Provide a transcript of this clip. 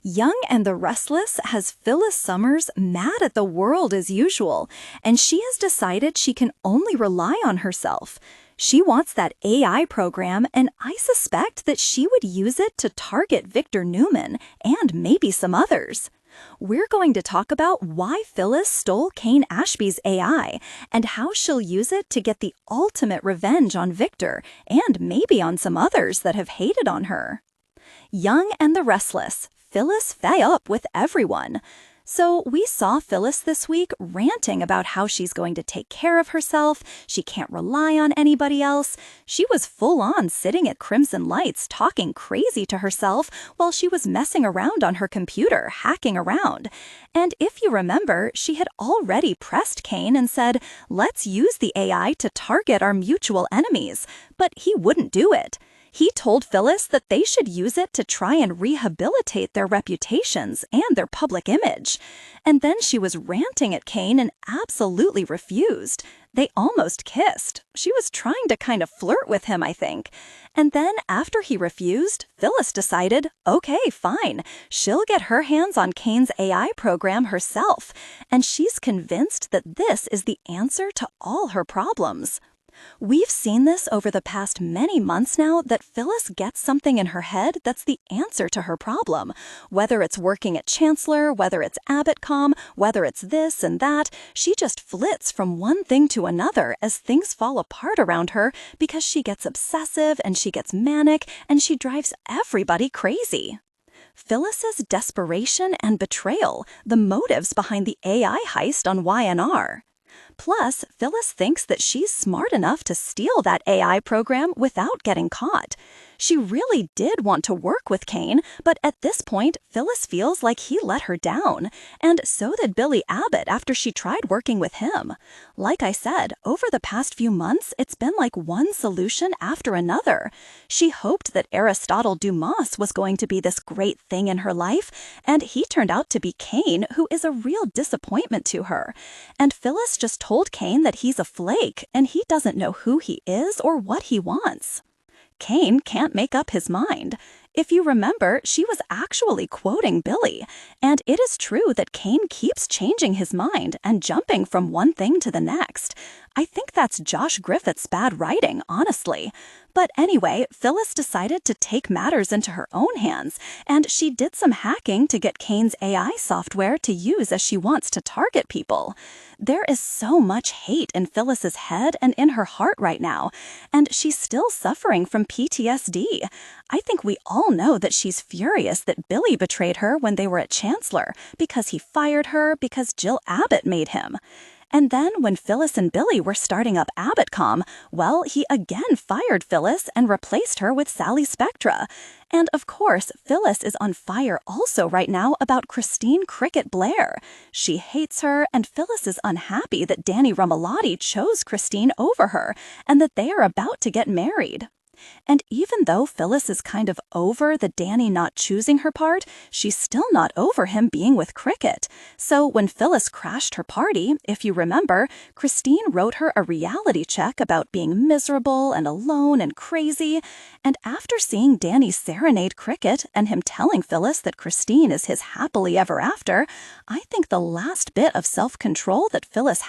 Young and the Restless has Phyllis Summers mad at the world as usual, and she has decided she can only rely on herself. She wants that AI program, and I suspect that she would use it to target Victor Newman and maybe some others. We're going to talk about why Phyllis stole Kane Ashby's AI and how she'll use it to get the ultimate revenge on Victor and maybe on some others that have hated on her. Young and the Restless, Phyllis fed up with everyone. So we saw Phyllis this week ranting about how she's going to take care of herself, she can't rely on anybody else. She was full on sitting at Crimson Lights talking crazy to herself while she was messing around on her computer, hacking around. And if you remember, she had already pressed Kane and said, "Let's use the AI to target our mutual enemies," but he wouldn't do it. He told Phyllis that they should use it to try and rehabilitate their reputations and their public image. And then she was ranting at Kane and absolutely refused. They almost kissed. She was trying to kind of flirt with him, I think. And then after he refused, Phyllis decided, okay, fine. She'll get her hands on Kane's AI program herself. And she's convinced that this is the answer to all her problems. We've seen this over the past many months now that Phyllis gets something in her head that's the answer to her problem. Whether it's working at Chancellor, whether it's AbbotCom, whether it's this and that, she just flits from one thing to another as things fall apart around her because she gets obsessive and she gets manic and she drives everybody crazy. Phyllis's desperation and betrayal, the motives behind the AI heist on YNR. Plus, Phyllis thinks that she's smart enough to steal that AI program without getting caught. She really did want to work with Kane, but at this point, Phyllis feels like he let her down. And so did Billy Abbott after she tried working with him. Like I said, over the past few months, it's been like one solution after another. She hoped that Aristotle Dumas was going to be this great thing in her life, and he turned out to be Kane, who is a real disappointment to her. And Phyllis just told Kane that he's a flake, and he doesn't know who he is or what he wants. Kane can't make up his mind. If you remember, she was actually quoting Billy, and it is true that Kane keeps changing his mind and jumping from one thing to the next. I think that's Josh Griffith's bad writing, honestly. But anyway, Phyllis decided to take matters into her own hands, and she did some hacking to get Kane's AI software to use as she wants to target people. There is so much hate in Phyllis's head and in her heart right now, and she's still suffering from PTSD. I think we all know that she's furious that Billy betrayed her when they were at Chancellor, because he fired her, because Jill Abbott made him. And then when Phyllis and Billy were starting up AbbotCom, well, he again fired Phyllis and replaced her with Sally Spectra. And of course, Phyllis is on fire also right now about Christine Cricket Blair. She hates her, and Phyllis is unhappy that Danny Rumalotti chose Christine over her, and that they are about to get married. And even though Phyllis is kind of over the Danny not choosing her part, she's still not over him being with Cricket. So when Phyllis crashed her party, if you remember, Christine wrote her a reality check about being miserable and alone and crazy. And after seeing Danny serenade Cricket and him telling Phyllis that Christine is his happily ever after, I think the last bit of self-control that Phyllis